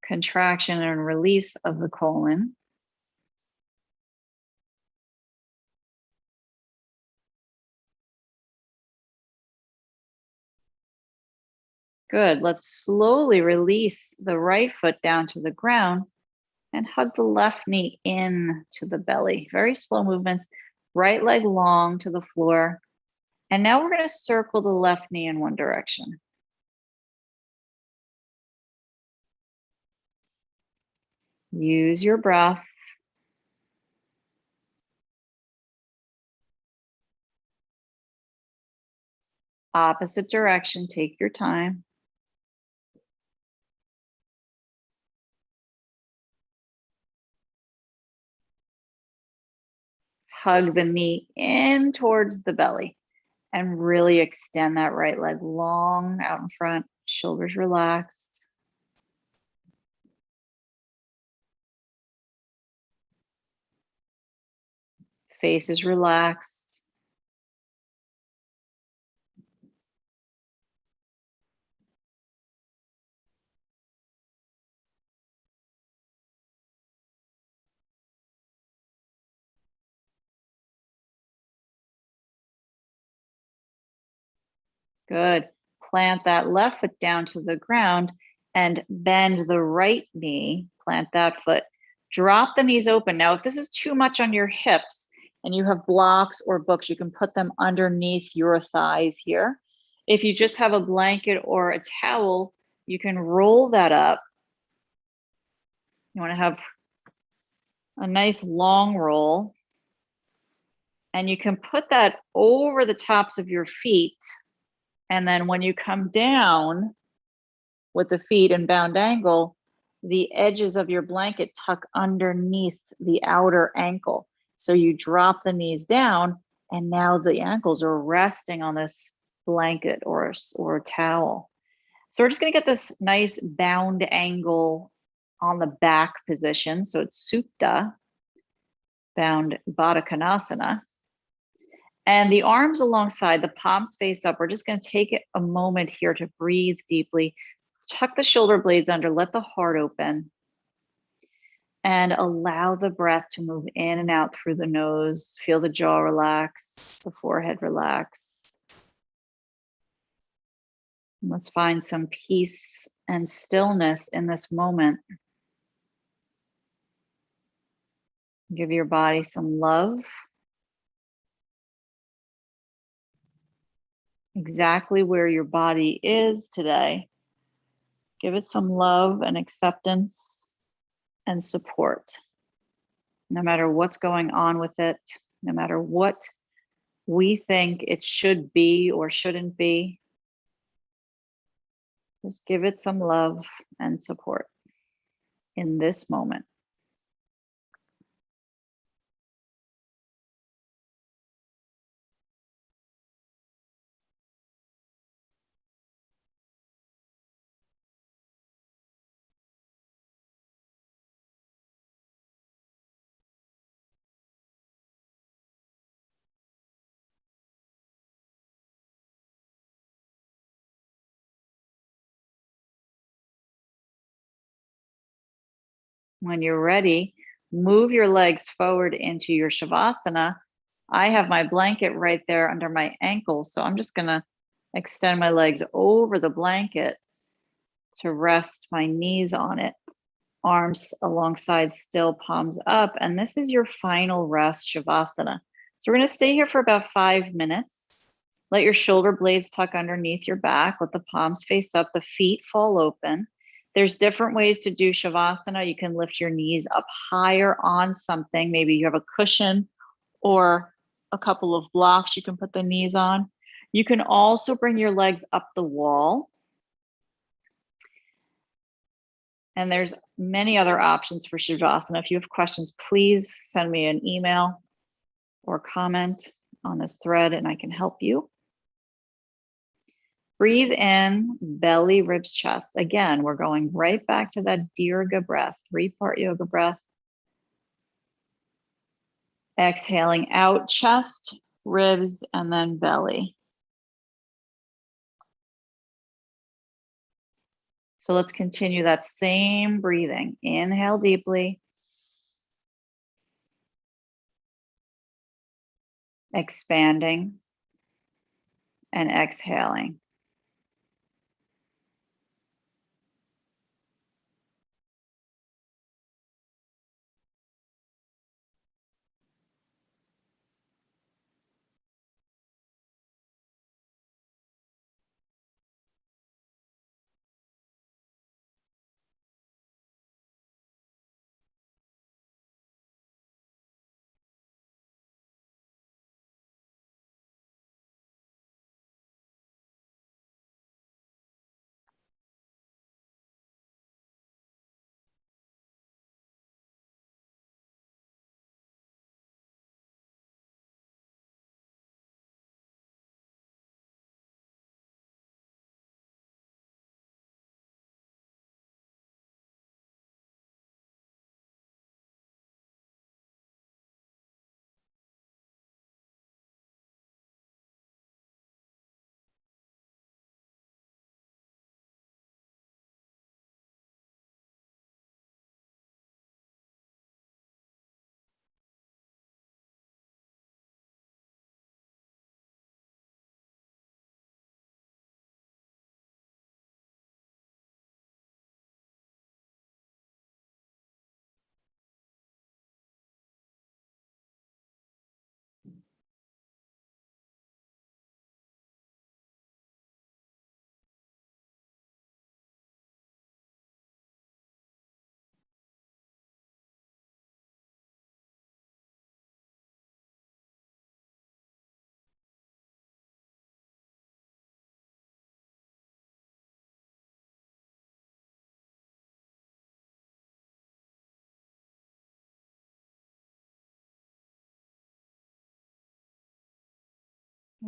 contraction and release of the colon. Good. Let's slowly release the right foot down to the ground and hug the left knee in to the belly. Very slow movements. Right leg long to the floor. And now we're going to circle the left knee in one direction. Use your breath. Opposite direction, take your time. Hug the knee in towards the belly and really extend that right leg long out in front, shoulders relaxed. Face is relaxed. Good. Plant that left foot down to the ground and bend the right knee. Plant that foot. Drop the knees open. Now, if this is too much on your hips and you have blocks or books, you can put them underneath your thighs here. If you just have a blanket or a towel, you can roll that up. You want to have a nice long roll. And you can put that over the tops of your feet. And then when you come down with the feet in bound angle, the edges of your blanket tuck underneath the outer ankle. So you drop the knees down and now the ankles are resting on this blanket or towel. So we're just gonna get this nice bound angle on the back position. So it's Supta, bound Baddha Konasana. And the arms alongside, the palms face up. We're just going to take a moment here to breathe deeply. Tuck the shoulder blades under, let the heart open. And allow the breath to move in and out through the nose. Feel the jaw relax, the forehead relax. And let's find some peace and stillness in this moment. Give your body some love. Exactly where your body is today. Give it some love and acceptance and support. No matter what's going on with it, no matter what we think it should be or shouldn't be, just give it some love and support in this moment. When you're ready, move your legs forward into your Shavasana. I have my blanket right there under my ankles, so I'm just gonna extend my legs over the blanket to rest my knees on it. Arms alongside still, palms up. And this is your final rest, Shavasana. So we're gonna stay here for about 5 minutes. Let your shoulder blades tuck underneath your back. Let the palms face up, the feet fall open. There's different ways to do Shavasana. You can lift your knees up higher on something. Maybe you have a cushion or a couple of blocks you can put the knees on. You can also bring your legs up the wall. And there's many other options for Shavasana. If you have questions, please send me an email or comment on this thread and I can help you. Breathe in, belly, ribs, chest. Again, we're going right back to that Dirga breath, 3-part yoga breath. Exhaling out, chest, ribs, and then belly. So let's continue that same breathing. Inhale deeply. Expanding and exhaling.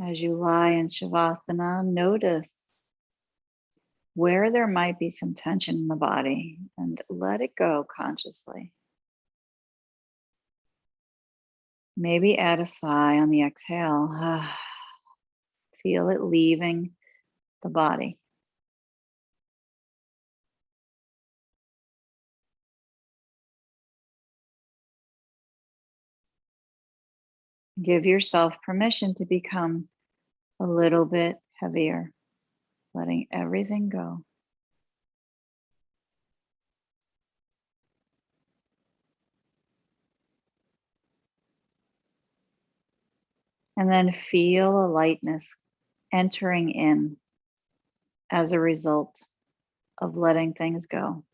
As you lie in Shavasana, notice where there might be some tension in the body and let it go consciously. Maybe add a sigh on the exhale. Feel it leaving the body. Give yourself permission to become a little bit heavier, letting everything go. And then feel a lightness entering in as a result of letting things go.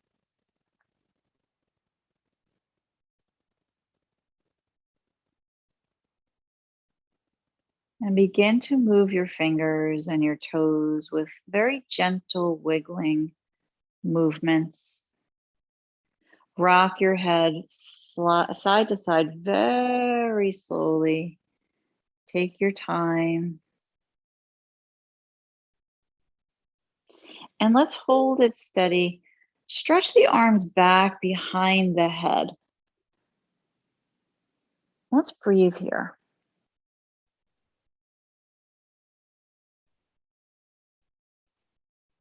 And begin to move your fingers and your toes with very gentle wiggling movements. Rock your head side to side very slowly. Take your time. And let's hold it steady. Stretch the arms back behind the head. Let's breathe here.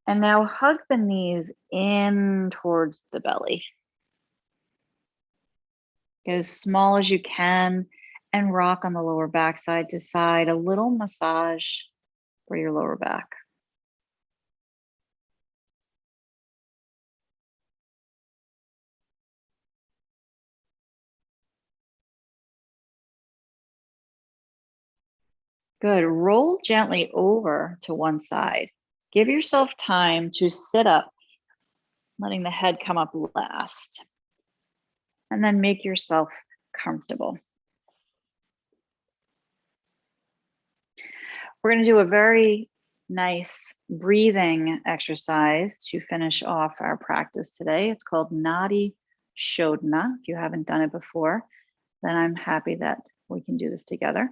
And now hug the knees in towards the belly. Get as small as you can and rock on the lower back side to side, a little massage for your lower back. Good. Roll gently over to one side. Give yourself time to sit up, letting the head come up last. And then make yourself comfortable. We're going to do a very nice breathing exercise to finish off our practice today. It's called Nadi Shodhana. If you haven't done it before, then I'm happy that we can do this together.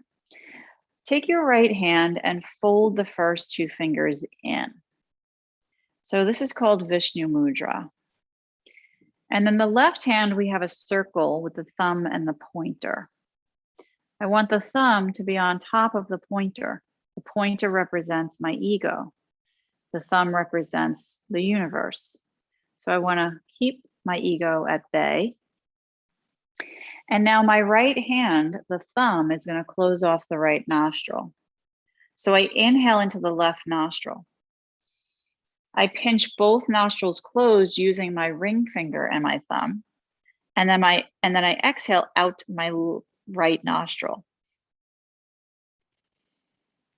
Take your right hand and fold the first two fingers in. So this is called Vishnu Mudra. And then the left hand, we have a circle with the thumb and the pointer. I want the thumb to be on top of the pointer. The pointer represents my ego. The thumb represents the universe. So I want to keep my ego at bay. And now my right hand, the thumb, is going to close off the right nostril. So I inhale into the left nostril. I pinch both nostrils closed using my ring finger and my thumb. And then I exhale out my right nostril.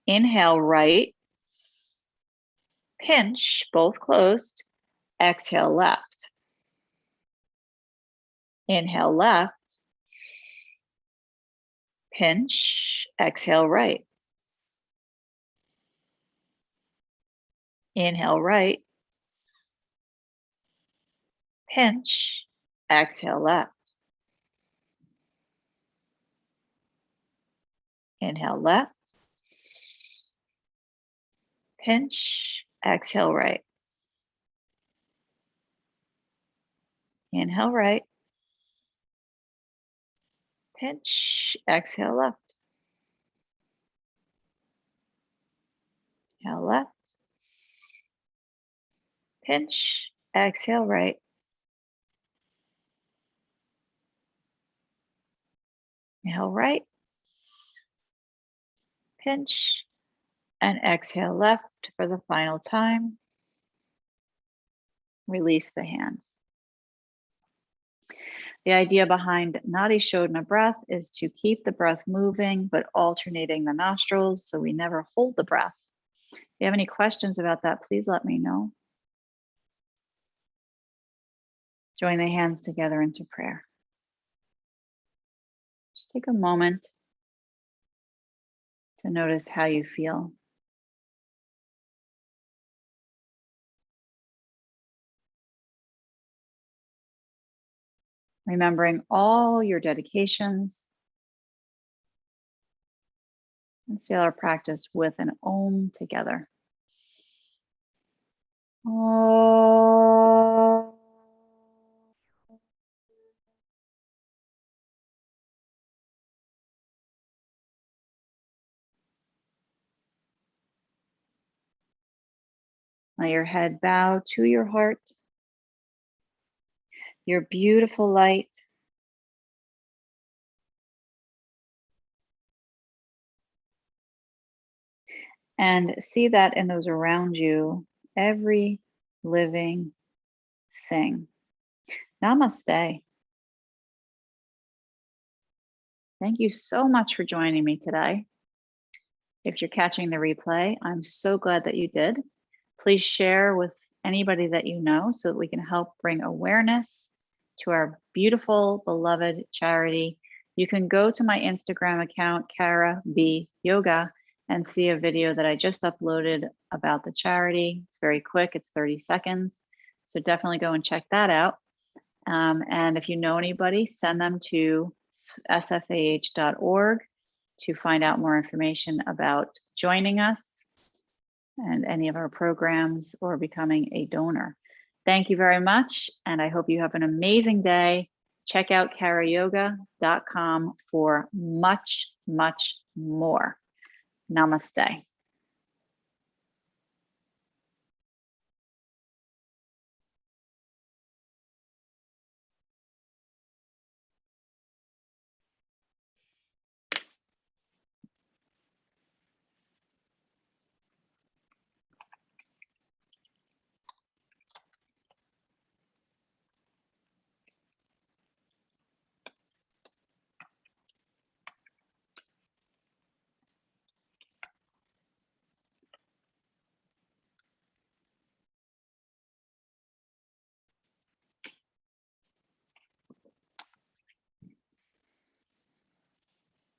Inhale right, pinch, both closed, exhale left. Inhale left, pinch, exhale right. Inhale right, pinch, exhale left. Inhale left, pinch, exhale right. Inhale right, pinch, exhale left. Inhale left, pinch, exhale right. Inhale right, pinch, and exhale left for the final time. Release the hands. The idea behind Nadi Shodhana breath is to keep the breath moving, but alternating the nostrils so we never hold the breath. If you have any questions about that, please let me know. Join the hands together into prayer. Just take a moment to notice how you feel. Remembering all your dedications Let's see our practice with an Om together. Om. Let your head bow to your heart, your beautiful light. And see that in those around you, every living thing. Namaste. Thank you so much for joining me today. If you're catching the replay, I'm so glad that you did. Please share with anybody that you know so that we can help bring awareness to our beautiful, beloved charity. You can go to my Instagram account, Kara B Yoga, and see a video that I just uploaded about the charity. It's very quick, it's 30 seconds. So definitely go and check that out. And if you know anybody, send them to sfah.org to find out more information about joining us and any of our programs or becoming a donor. Thank you very much. And I hope you have an amazing day. Check out karayoga.com for much, much more. Namaste.